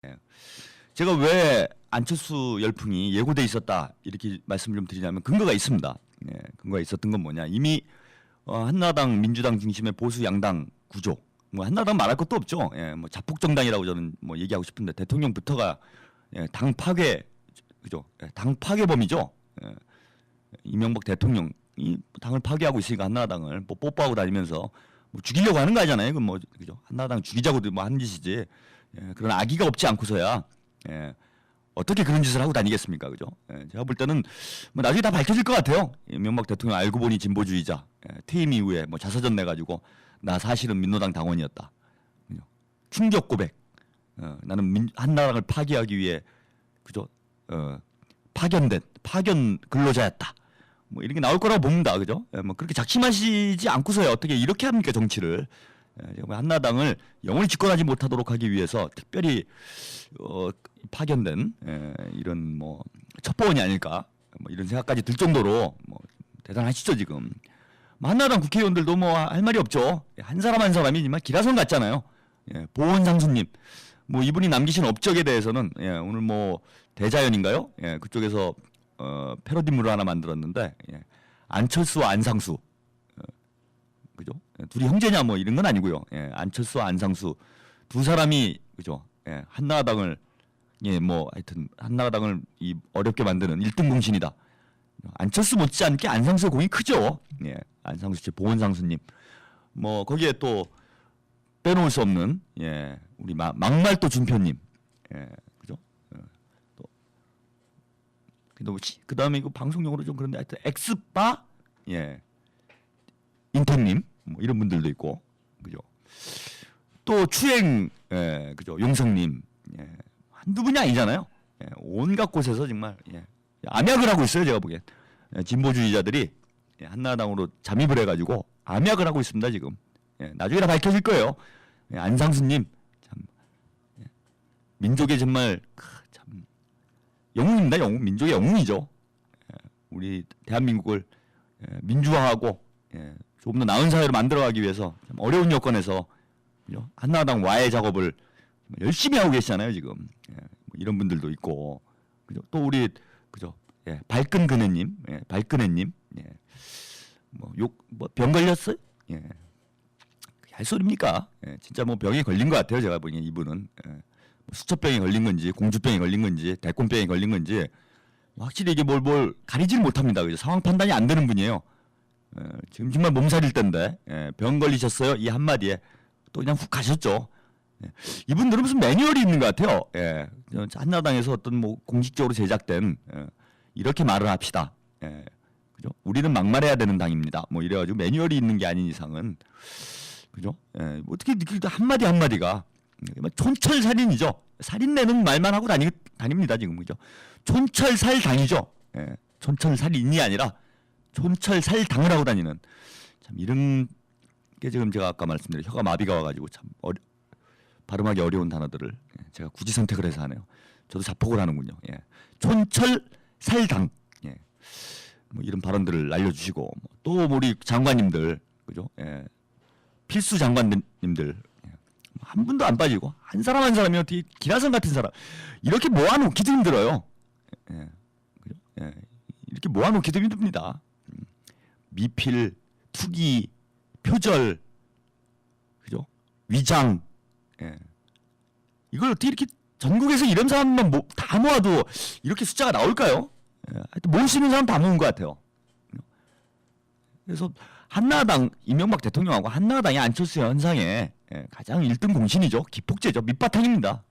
예. 제가 왜 안철수 열풍이 예고돼 있었다 이렇게 말씀을 좀 드리냐면 근거가 있습니다. 예, 근거가 있었던 건 뭐냐, 이미 한나라당, 민주당 중심의 보수 양당 구조, 뭐 한나라당 말할 것도 없죠. 예, 뭐 자폭 정당이라고 저는 뭐 얘기하고 싶은데 대통령부터가 당 파괴, 그죠? 당 파괴범이죠. 이명박 대통령이 당을 파괴하고 있으니까 한나라당을 뭐 뽀뽀하고 다니면서 뭐 죽이려고 하는 거 아니잖아요. 그 뭐 그죠? 한나라당 죽이자고도 뭐 하는 짓이지. 그런 악의가 없지 않고서야 어떻게 그런 짓을 하고 다니겠습니까, 그죠? 제가 볼 때는 뭐 나중에 다 밝혀질 것 같아요. 이명박 대통령 알고 보니 진보주의자, 퇴임 이후에 뭐 자서전 내가지고 나 사실은 민노당 당원이었다. 충격 고백. 나는 한나라당을 파괴하기 위해 그죠? 파견 근로자였다. 뭐 이렇게 나올 거라고 봅니다, 그죠? 뭐 그렇게 작심하시지 않고서야 어떻게 이렇게 합니까, 정치를? 한나라당을 영원히 집권하지 못하도록 하기 위해서 특별히 파견된 이런 뭐 첩보원이 아닐까, 뭐 이런 생각까지 들 정도로 뭐 대단하시죠 지금. 뭐 한나라당 국회의원들도 뭐 할 말이 없죠. 한 사람 한 사람이지만 기라성 같잖아요. 보원상수님, 뭐 이분이 남기신 업적에 대해서는 오늘 뭐 대자연인가요? 그쪽에서 패러디물을 하나 만들었는데 안철수와 안상수, 그죠? 둘이 형제냐 뭐 이런 건 아니고요. 안철수와 안상수 두 사람이 그죠? 한나라당을 뭐 하여튼 한나라당을 이 어렵게 만드는 1등 공신이다. 안철수 못지않게 안상수의 공이 크죠. 안상수 씨, 보원상수님. 뭐 거기에 또 빼놓을 수 없는 우리 막말도 준표님, 그죠? 또 그다음에 이거 방송용으로 좀 그런데 하여튼 엑스바 인택님, 뭐 이런 분들도 있고, 그죠? 또 추행, 그죠? 용성님, 한두 분이 아니잖아요. 온갖 곳에서 정말 암약을 하고 있어요, 제가 보기엔. 진보주의자들이 한나라당으로 잠입을 해가지고 암약을 하고 있습니다, 지금. 나중에 다 밝혀질 거예요. 안상수님, 참 민족의 정말 참 영웅입니다, 영웅. 민족의 영웅이죠. 우리 대한민국을 민주화하고 조금 더 나은 사회로 만들어가기 위해서 참 어려운 여건에서 한나라당 와해 작업을 열심히 하고 계시잖아요, 지금. 뭐 이런 분들도 있고, 그죠? 또 우리 그죠? 발끈 그네님, 발끈해님, 뭐 병 걸렸어요? 할 소리입니까? 진짜 뭐 병에 걸린 것 같아요, 제가 보기엔 이분은. 뭐 수첩병에 걸린 건지, 공주병에 걸린 건지, 대권병에 걸린 건지, 확실히 이게 뭘 가리질 못합니다. 그죠? 상황 판단이 안 되는 분이에요. 지금 정말 몸살일 텐데, 병 걸리셨어요? 이 한마디에 또 그냥 훅 가셨죠. 이분들은 무슨 매뉴얼이 있는 것 같아요. 한나라당에서 어떤 뭐 공식적으로 제작된, 이렇게 말을 합시다. 그죠? 우리는 막말해야 되는 당입니다. 뭐 이래가지고 매뉴얼이 있는 게 아닌 이상은, 그죠? 어떻게 한마디 한마디가 촌철살인이죠. 살인내는 말만 하고 다닙니다, 지금. 그죠? 촌철살당이죠. 촌철살인이 아니라 촌철살당을 하고 다니는, 참 이런 게 지금 제가 아까 말씀드린 혀가 마비가 와가지고 참 발음하기 어려운 단어들을 제가 굳이 선택을 해서 하네요. 저도 자폭을 하는군요. 촌철살당, 뭐 이런 발언들을 알려주시고, 또 우리 장관님들, 그죠? 필수 장관님들 한 분도 안 빠지고 한 사람 한 사람이 어떻게 기라성 같은 사람 이렇게 모아놓기도 힘들어요. 그죠? 이렇게 모아놓기도 힘듭니다. 미필, 투기, 표절, 그죠? 위장, 이걸 어떻게 이렇게 전국에서 이런 사람만 다 모아도 이렇게 숫자가 나올까요? 하여튼 모을 수 있는 사람 다 모은 것 같아요. 그래서 한나라당, 이명박 대통령하고 한나라당의 안철수 현상의 가장 1등 공신이죠. 기폭제죠. 밑바탕입니다.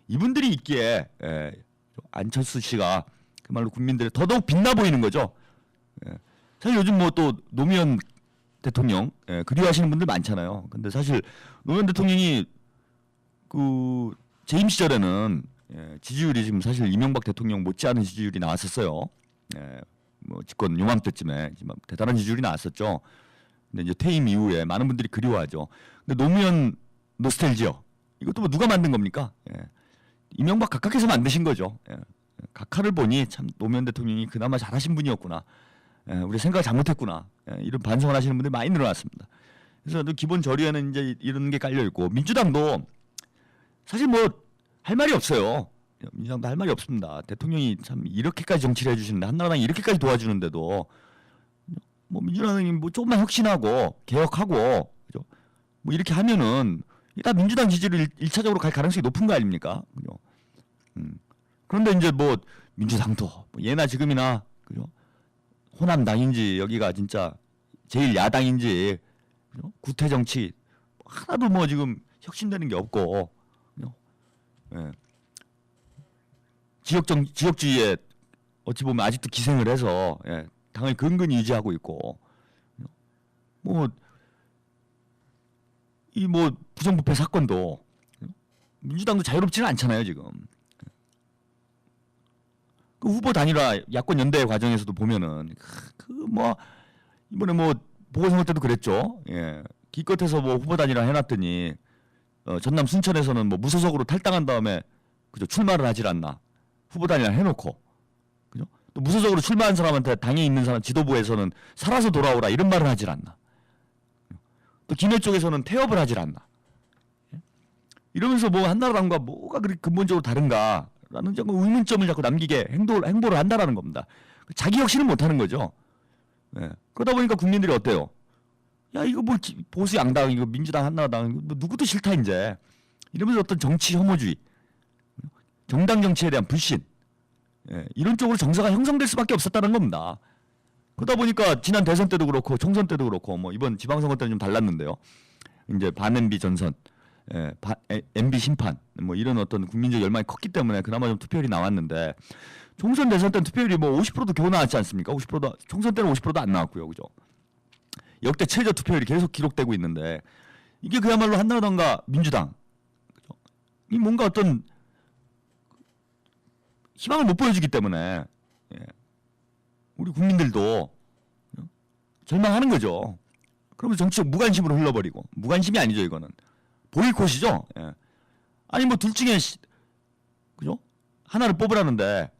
이분들이 있기에 안철수 씨가 그말로 국민들의 더더욱 빛나 보이는 거죠. 사실 요즘 뭐 또 노무현 대통령 그리워하시는 분들 많잖아요. 근데 사실 노무현 대통령이 그 재임 시절에는 지지율이 지금 사실 이명박 대통령 못지않은 지지율이 나왔었어요. 뭐 집권 요맘때쯤에 대단한 지지율이 나왔었죠. 근데 이제 퇴임 이후에 많은 분들이 그리워하죠. 근데 노무현 노스텔지어, 이것도 뭐 누가 만든 겁니까? 이명박 각하께서 만드신 거죠. 각하를 보니 참 노무현 대통령이 그나마 잘하신 분이었구나. 우리 생각을 잘못했구나. 이런 반성을 하시는 분들이 많이 늘어났습니다. 그래서 기본 저리에는 이제 이런 게 깔려 있고, 민주당도 사실 뭐 할 말이 없어요. 민주당도 할 말이 없습니다. 대통령이 참 이렇게까지 정치를 해주시는데 한나라당이 이렇게까지 도와주는데도 뭐 민주당이 뭐 조금만 혁신하고 개혁하고 그죠? 뭐 이렇게 하면은 다 민주당 지지를 1차적으로 갈 가능성이 높은 거 아닙니까? 그죠? 그런데 이제 뭐 민주당도 뭐 예나 지금이나 그죠? 호남당인지 여기가 진짜 제일 야당인지 그죠? 구태 정치 하나도 뭐 지금 혁신되는 게 없고 그죠? 예. 지역주의에 어찌 보면 아직도 기생을 해서 예, 당을 근근히 유지하고 있고 뭐 이 뭐 부정부패 사건도 민주당도 자유롭지는 않잖아요 지금. 그 후보 단일화 야권 연대 과정에서도 보면은 그 뭐 이번에 뭐 보궐선거 때도 그랬죠. 예. 기껏해서 뭐 후보 단일화 해놨더니 전남 순천에서는 뭐 무소속으로 탈당한 다음에 그죠 출마를 하질 않나. 후보 단일화 해놓고 그죠? 또 무소속으로 출마한 사람한테 당에 있는 사람 지도부에서는 살아서 돌아오라 이런 말을 하질 않나. 또 김해 쪽에서는 태업을 하질 않나. 이러면서 뭐 한나라당과 뭐가 그렇게 근본적으로 다른가라는 자꾸 의문점을 자꾸 남기게 행보를 한다라는 겁니다. 자기 혁신을 못하는 거죠. 예. 그러다 보니까 국민들이 어때요? 야 이거 뭐 보수 양당 이거 민주당 한나라당 뭐 누구도 싫다 이제 이러면서 어떤 정치 혐오주의, 정당 정치에 대한 불신 예. 이런 쪽으로 정서가 형성될 수밖에 없었다는 겁니다. 그러다 보니까 지난 대선 때도 그렇고 총선 때도 그렇고 뭐 이번 지방선거 때는 좀 달랐는데요. 이제 반MB 전선, MB 심판 뭐 이런 어떤 국민적 열망이 컸기 때문에 그나마 좀 투표율이 나왔는데 총선 대선 때는 투표율이 뭐 50%도 겨우 나왔지 않습니까? 50%도 총선 때는 50%도 안 나왔고요, 그죠? 역대 최저 투표율이 계속 기록되고 있는데 이게 그야말로 한나라당과 민주당 그죠? 이 뭔가 어떤 희망을 못 보여주기 때문에 예. 우리 국민들도 절망하는 거죠. 그러면 정치적 무관심으로 흘러버리고 무관심이 아니죠 이거는 보이콧이죠. 예. 아니 뭐 둘 중에 그죠? 하나를 뽑으라는데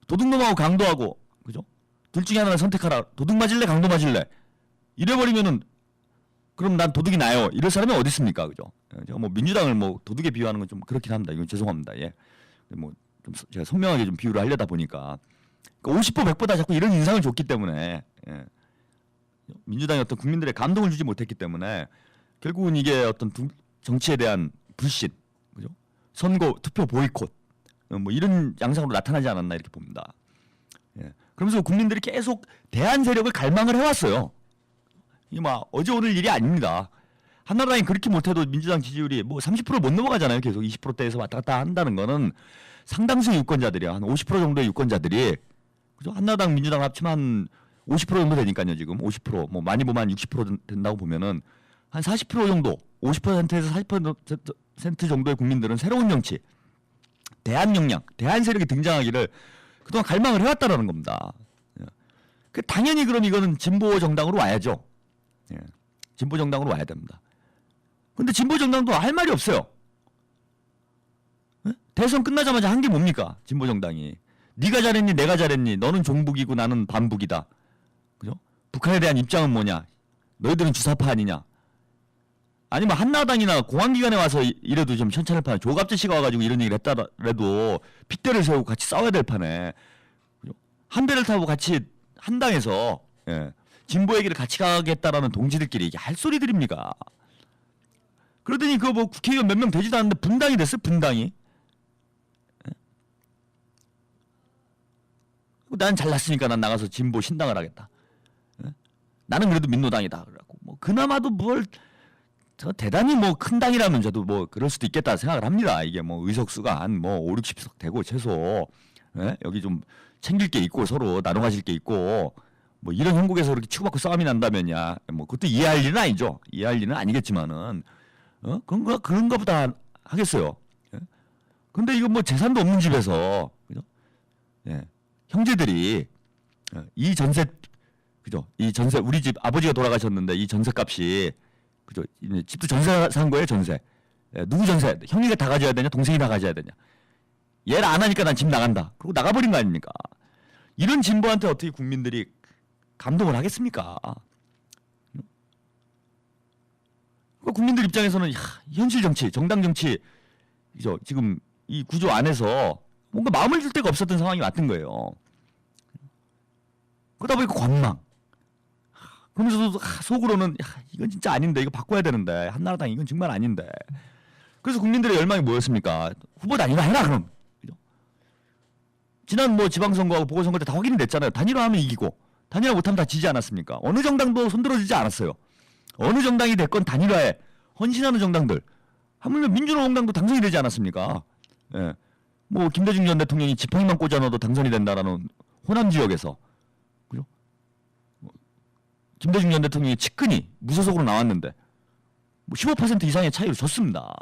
도둑놈하고 강도하고 그죠? 둘 중에 하나를 선택하라. 도둑 맞을래 강도 맞을래? 이래버리면은 그럼 난 도둑이 나요. 이럴 사람이 어디 있습니까, 그죠? 예. 제가 뭐 민주당을 뭐 도둑에 비유하는 건 좀 그렇긴 합니다. 이건 죄송합니다. 예. 뭐 좀 제가 선명하게 좀 비유를 하려다 보니까. 50% 100%다 자꾸 이런 인상을 줬기 때문에 예. 민주당이 어떤 국민들의 감동을 주지 못했기 때문에 결국은 이게 어떤 정치에 대한 불신, 그죠? 선거 투표 보이콧 뭐 이런 양상으로 나타나지 않았나 이렇게 봅니다. 예. 그러면서 국민들이 계속 대한 세력을 갈망을 해왔어요. 이게 막 어제 오늘 일이 아닙니다. 한나라당이 그렇게 못해도 민주당 지지율이 뭐 30%못 넘어가잖아요. 계속 20%대에서 왔다 갔다 한다는 거는 상당수 유권자들이야. 한 50% 정도의 유권자들이 그죠? 한나라당 민주당 합치면 한 50% 정도 되니까요. 지금 50% 뭐 많이 보면 한 60% 된다고 보면은 한 40% 정도 50%에서 40% 정도의 국민들은 새로운 정치 대한 역량 대한 세력이 등장하기를 그동안 갈망을 해왔다라는 겁니다. 그 당연히 그럼 이거는 진보 정당으로 와야죠. 예. 진보 정당으로 와야 됩니다. 근데 진보 정당도 할 말이 없어요. 예? 대선 끝나자마자 한 게 뭡니까? 진보 정당이 네가 잘했니 내가 잘했니 너는 종북이고 나는 반북이다. 그죠? 북한에 대한 입장은 뭐냐? 너희들은 주사파 아니냐? 아니면 한나라당이나 공안기관에 와서 이래도 좀 현찰을 파는 조갑재 씨가 와가지고 이런 얘기를 했다라도 핏대를 세우고 같이 싸워야 될 판에 그죠? 한 배를 타고 같이 한 당에서 예. 진보의 길을 같이 가겠다라는 동지들끼리 이게 할 소리들입니까? 그러더니 그 뭐 국회의원 몇 명 되지도 않는데 분당이 됐어 분당이. 난 잘났으니까 난 나가서 진보 신당을 하겠다. 나는 그래도 민노당이다. 그래갖고 뭐 그나마도 뭘 저 대단히 뭐 큰 당이라면 저도 뭐 그럴 수도 있겠다 생각을 합니다. 이게 뭐 의석수가 한 뭐 5, 60석 되고 최소 예? 여기 좀 챙길 게 있고 서로 나눠 가질 게 있고 뭐 이런 형국에서 그렇게 치고받고 싸움이 난다면야 뭐 그것도 이해할 일은 아니죠. 이해할 일은 아니겠지만은 그런가 보다 하겠어요. 예? 근데 이거 뭐 재산도 없는 집에서 그죠? 예. 형제들이 이 전세 그죠? 이 전세 우리 집 아버지가 돌아가셨는데 이 전세값이 그죠? 집도 전세 산 거예요 전세. 예, 누구 전세? 형이가 다 가져야 되냐? 동생이 다 가져야 되냐? 얘를 안 하니까 난 집 나간다. 그리고 나가버린 거 아닙니까? 이런 진보한테 어떻게 국민들이 감동을 하겠습니까? 국민들 입장에서는 야, 현실 정치, 정당 정치 그죠? 지금 이 구조 안에서 뭔가 마음을 줄 데가 없었던 상황이 왔던 거예요. 그러다 보니까 관망. 그러면서도 속으로는 야, 이건 진짜 아닌데 이거 바꿔야 되는데 한나라당 이건 정말 아닌데. 그래서 국민들의 열망이 뭐였습니까? 후보 단일화 해라 그럼. 그죠? 지난 뭐 지방선거하고 보궐선거 때 다 확인이 됐잖아요. 단일화하면 이기고 단일화 못하면 다 지지 않았습니까? 어느 정당도 손들어주지 않았어요. 어느 정당이 됐건 단일화에 헌신하는 정당들. 하물며 민주노총당도 당선이 되지 않았습니까? 예. 뭐 김대중 전 대통령이 지팡이만 꽂아 넣어도 당선이 된다라는 호남 지역에서 그죠? 김대중 전 대통령이 측근이 무소속으로 나왔는데 뭐 15% 이상의 차이로 졌습니다.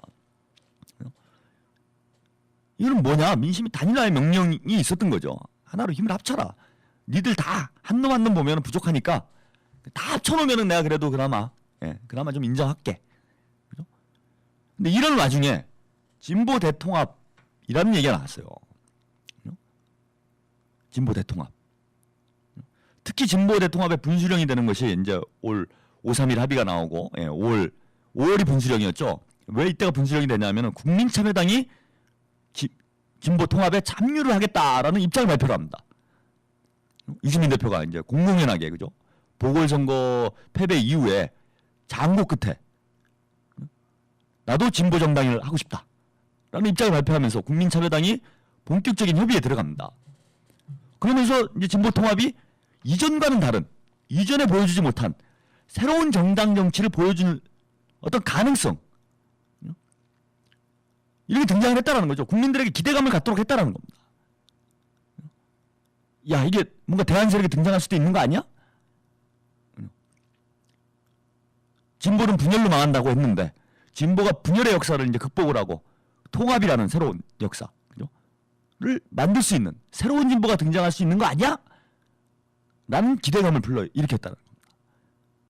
이거는 뭐냐? 민심이 단일화의 명령이 있었던 거죠. 하나로 힘을 합쳐라. 니들 다 한 놈 한 놈 보면 부족하니까 다 합쳐놓으면 내가 그래도 그나마 그나마 좀 인정할게. 그죠? 근데 이런 와중에 진보 대통합이라는 얘기가 나왔어요. 그죠? 진보 대통합. 특히 진보 대통합의 분수령이 되는 것이 이제 올 5.3일 합의가 나오고 5월이 분수령이었죠. 왜 이때가 분수령이 되냐면 국민참여당이 진보 통합에 참여를 하겠다라는 입장을 발표를 합니다. 이수민 대표가 이제 공공연하게 그죠? 보궐선거 패배 이후에 장고 끝에 나도 진보 정당을 하고 싶다라는 입장을 발표하면서 국민참여당이 본격적인 협의에 들어갑니다. 그러면서 이제 진보 통합이 이전과는 다른 이전에 보여주지 못한 새로운 정당 정치를 보여주는 어떤 가능성 이렇게 등장을 했다라는 거죠. 국민들에게 기대감을 갖도록 했다라는 겁니다. 야 이게 뭔가 대안 세력이 등장할 수도 있는 거 아니야? 진보는 분열로 망한다고 했는데 진보가 분열의 역사를 이제 극복을 하고 통합이라는 새로운 역사 를 만들 수 있는 새로운 진보가 등장할 수 있는 거 아니야? 라는 기대감을 불러일으켰다는 거.